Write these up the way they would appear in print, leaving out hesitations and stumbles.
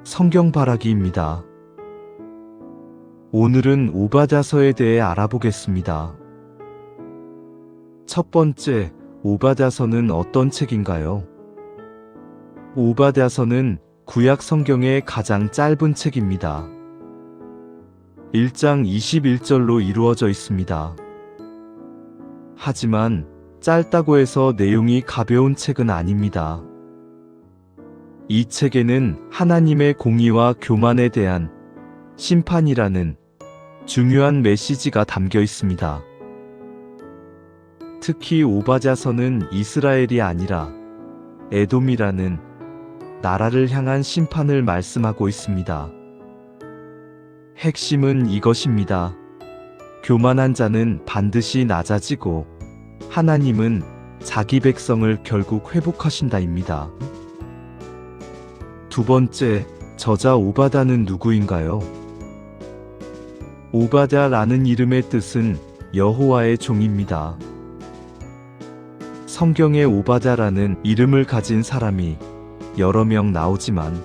성경 바라기입니다. 오늘은 오바댜서에 대해 알아보겠습니다. 첫 번째, 오바댜서는 어떤 책인가요? 오바댜서는 구약 성경의 가장 짧은 책입니다. 1장 21절로 이루어져 있습니다. 하지만 짧다고 해서 내용이 가벼운 책은 아닙니다. 이 책에는 하나님의 공의와 교만에 대한 심판이라는 중요한 메시지가 담겨 있습니다. 특히 오바댜서는 이스라엘이 아니라 에돔이라는 나라를 향한 심판을 말씀하고 있습니다. 핵심은 이것입니다. 교만한 자는 반드시 낮아지고 하나님은 자기 백성을 결국 회복하신다입니다. 두 번째, 저자 오바댜는 누구인가요? 오바댜라는 이름의 뜻은 여호와의 종입니다. 성경에 오바댜라는 이름을 가진 사람이 여러 명 나오지만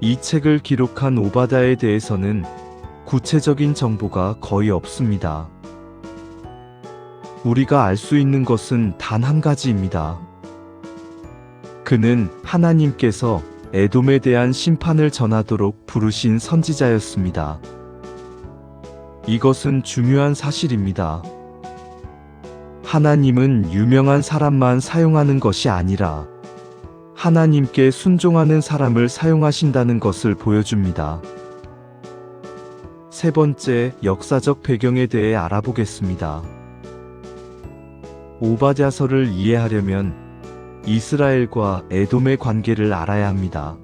이 책을 기록한 오바댜에 대해서는 구체적인 정보가 거의 없습니다. 우리가 알 수 있는 것은 단 한 가지입니다. 그는 하나님께서 에돔에 대한 심판을 전하도록 부르신 선지자였습니다. 이것은 중요한 사실입니다. 하나님은 유명한 사람만 사용하는 것이 아니라 하나님께 순종하는 사람을 사용하신다는 것을 보여줍니다. 세 번째, 역사적 배경에 대해 알아보겠습니다. 오바댜서를 이해하려면 이스라엘과 에돔의 관계를 알아야 합니다.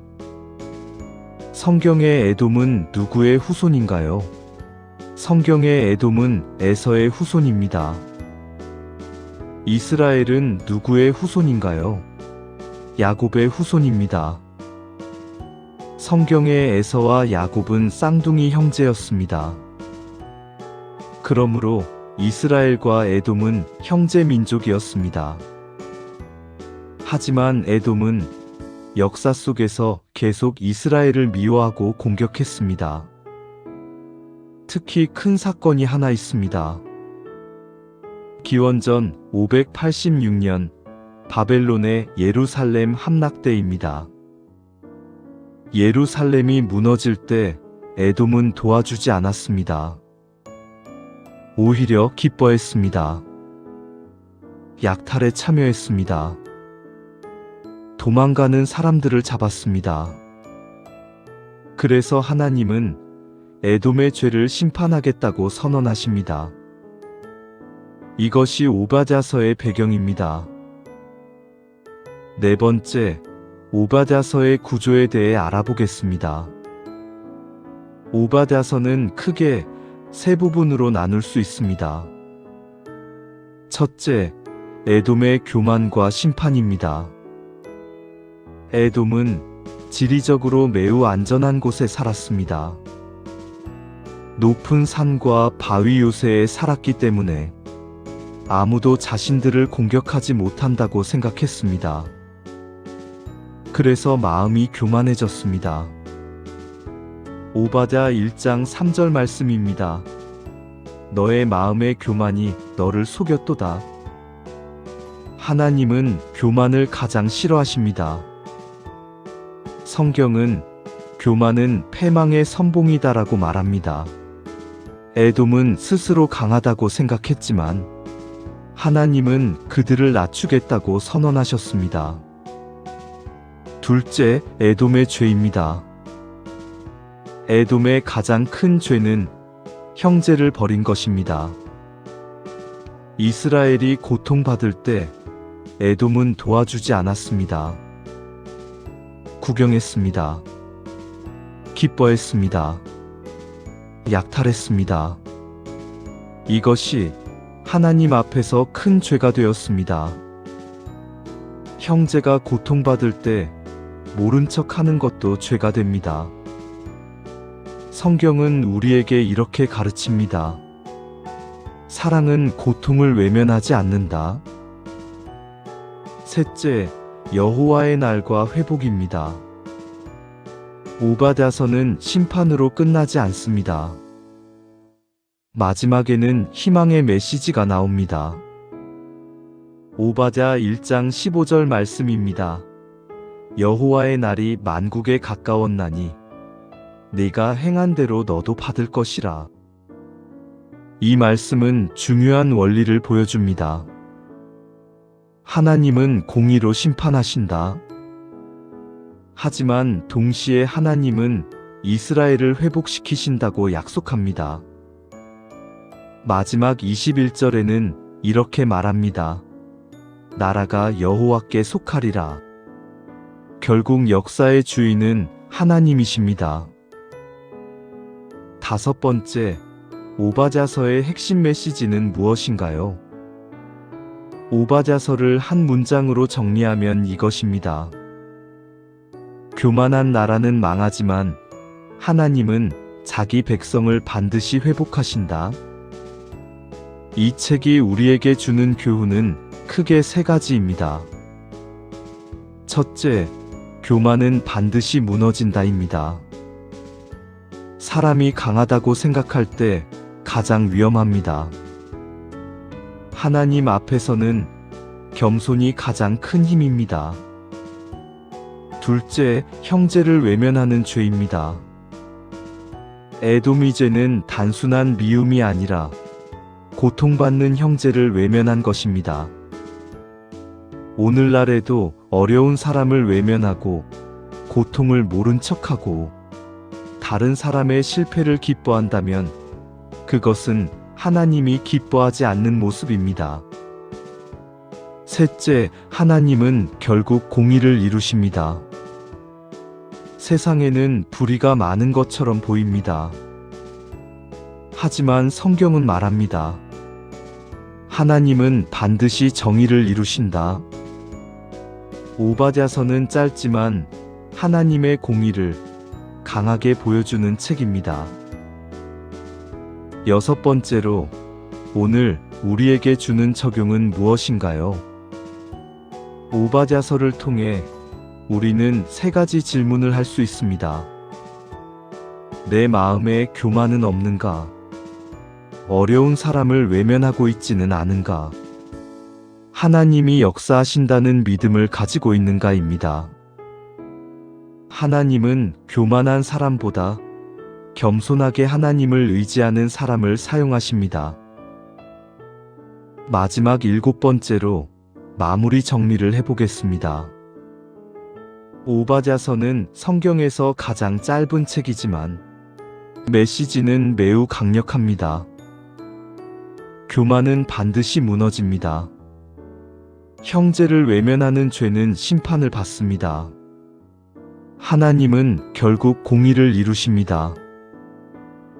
성경의 에돔은 누구의 후손인가요? 성경의 에돔은 에서의 후손입니다. 이스라엘은 누구의 후손인가요? 야곱의 후손입니다. 성경의 에서와 야곱은 쌍둥이 형제였습니다. 그러므로 이스라엘과 에돔은 형제 민족이었습니다. 하지만 에돔은 역사 속에서 계속 이스라엘을 미워하고 공격했습니다. 특히 큰 사건이 하나 있습니다. 기원전 586년 바벨론의 예루살렘 함락 때입니다. 예루살렘이 무너질 때 에돔은 도와주지 않았습니다. 오히려 기뻐했습니다. 약탈에 참여했습니다. 도망가는 사람들을 잡았습니다. 그래서 하나님은 에돔의 죄를 심판하겠다고 선언하십니다. 이것이 오바댜서의 배경입니다. 네 번째, 오바댜서의 구조에 대해 알아보겠습니다. 오바댜서는 크게 세 부분으로 나눌 수 있습니다. 첫째, 에돔의 교만과 심판입니다. 에돔은 지리적으로 매우 안전한 곳에 살았습니다. 높은 산과 바위 요새에 살았기 때문에 아무도 자신들을 공격하지 못한다고 생각했습니다. 그래서 마음이 교만해졌습니다. 오바댜 1장 3절 말씀입니다. 너의 마음의 교만이 너를 속였도다. 하나님은 교만을 가장 싫어하십니다. 성경은 교만은 패망의 선봉이다라고 말합니다. 에돔은 스스로 강하다고 생각했지만 하나님은 그들을 낮추겠다고 선언하셨습니다. 둘째, 에돔의 죄입니다. 에돔의 가장 큰 죄는 형제를 버린 것입니다. 이스라엘이 고통받을 때 에돔은 도와주지 않았습니다. 구경했습니다. 기뻐했습니다. 약탈했습니다. 이것이 하나님 앞에서 큰 죄가 되었습니다. 형제가 고통받을 때 모른 척 하는 것도 죄가 됩니다. 성경은 우리에게 이렇게 가르칩니다. 사랑은 고통을 외면하지 않는다. 셋째, 여호와의 날과 회복입니다. 오바댜서는 심판으로 끝나지 않습니다. 마지막에는 희망의 메시지가 나옵니다. 오바댜 1장 15절 말씀입니다. 여호와의 날이 만국에 가까웠나니 네가 행한 대로 너도 받을 것이라. 이 말씀은 중요한 원리를 보여줍니다. 하나님은 공의로 심판하신다. 하지만 동시에 하나님은 이스라엘을 회복시키신다고 약속합니다. 마지막 21절에는 이렇게 말합니다. 나라가 여호와께 속하리라. 결국 역사의 주인은 하나님이십니다. 다섯 번째, 오바댜서의 핵심 메시지는 무엇인가요? 오바댜서를 한 문장으로 정리하면 이것입니다. 교만한 나라는 망하지만 하나님은 자기 백성을 반드시 회복하신다. 이 책이 우리에게 주는 교훈은 크게 세 가지입니다. 첫째, 교만은 반드시 무너진다입니다. 사람이 강하다고 생각할 때 가장 위험합니다. 하나님 앞에서는 겸손이 가장 큰 힘입니다. 둘째, 형제를 외면하는 죄입니다. 에돔의 죄는 단순한 미움이 아니라 고통받는 형제를 외면한 것입니다. 오늘날에도 어려운 사람을 외면하고 고통을 모른 척하고 다른 사람의 실패를 기뻐한다면 그것은 하나님이 기뻐하지 않는 모습입니다. 셋째, 하나님은 결국 공의를 이루십니다. 세상에는 불의가 많은 것처럼 보입니다. 하지만 성경은 말합니다. 하나님은 반드시 정의를 이루신다. 오바댜서는 짧지만 하나님의 공의를 강하게 보여주는 책입니다. 여섯 번째로, 오늘 우리에게 주는 적용은 무엇인가요? 오바댜서를 통해 우리는 세 가지 질문을 할 수 있습니다. 내 마음에 교만은 없는가? 어려운 사람을 외면하고 있지는 않은가? 하나님이 역사하신다는 믿음을 가지고 있는가입니다. 하나님은 교만한 사람보다 겸손하게 하나님을 의지하는 사람을 사용하십니다. 마지막 일곱 번째로 마무리 정리를 해보겠습니다. 오바댜서는 성경에서 가장 짧은 책이지만 메시지는 매우 강력합니다. 교만은 반드시 무너집니다. 형제를 외면하는 죄는 심판을 받습니다. 하나님은 결국 공의를 이루십니다.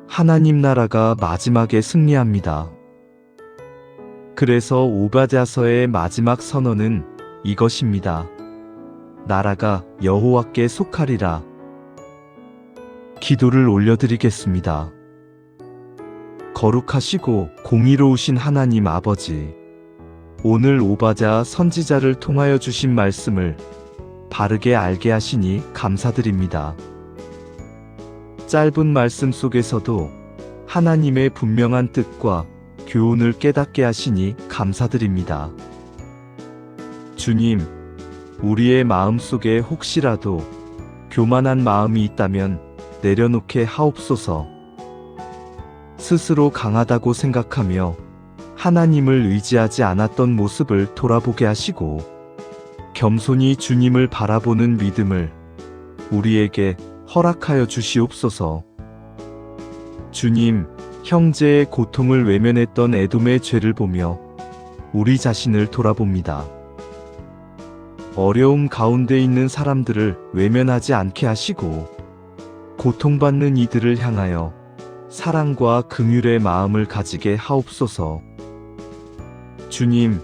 하나님 나라가 마지막에 승리합니다. 그래서 오바댜서의 마지막 선언은 이것입니다. 나라가 여호와께 속하리라. 기도를 올려드리겠습니다. 거룩하시고 공의로우신 하나님 아버지, 오늘 오바댜 선지자를 통하여 주신 말씀을 바르게 알게 하시니 감사드립니다. 짧은 말씀 속에서도 하나님의 분명한 뜻과 교훈을 깨닫게 하시니 감사드립니다. 주님, 우리의 마음속에 혹시라도 교만한 마음이 있다면 내려놓게 하옵소서. 스스로 강하다고 생각하며 하나님을 의지하지 않았던 모습을 돌아보게 하시고 겸손히 주님을 바라보는 믿음을 우리에게 허락하여 주시옵소서. 주님, 형제의 고통을 외면했던 에돔의 죄를 보며 우리 자신을 돌아봅니다. 어려움 가운데 있는 사람들을 외면하지 않게 하시고 고통받는 이들을 향하여 사랑과 긍휼의 마음을 가지게 하옵소서. 주님,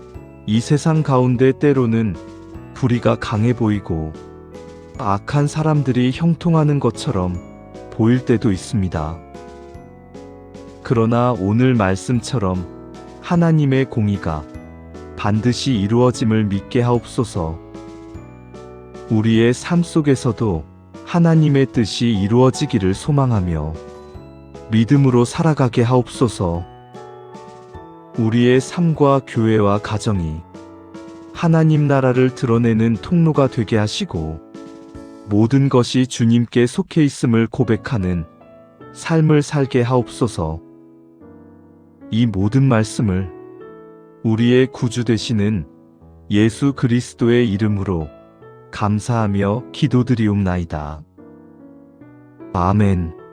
이 세상 가운데 때로는 불의가 강해 보이고 악한 사람들이 형통하는 것처럼 보일 때도 있습니다. 그러나 오늘 말씀처럼 하나님의 공의가 반드시 이루어짐을 믿게 하옵소서. 우리의 삶 속에서도 하나님의 뜻이 이루어지기를 소망하며 믿음으로 살아가게 하옵소서. 우리의 삶과 교회와 가정이 하나님 나라를 드러내는 통로가 되게 하시고 모든 것이 주님께 속해 있음을 고백하는 삶을 살게 하옵소서. 이 모든 말씀을 우리의 구주 되시는 예수 그리스도의 이름으로 감사하며 기도드리옵나이다. 아멘.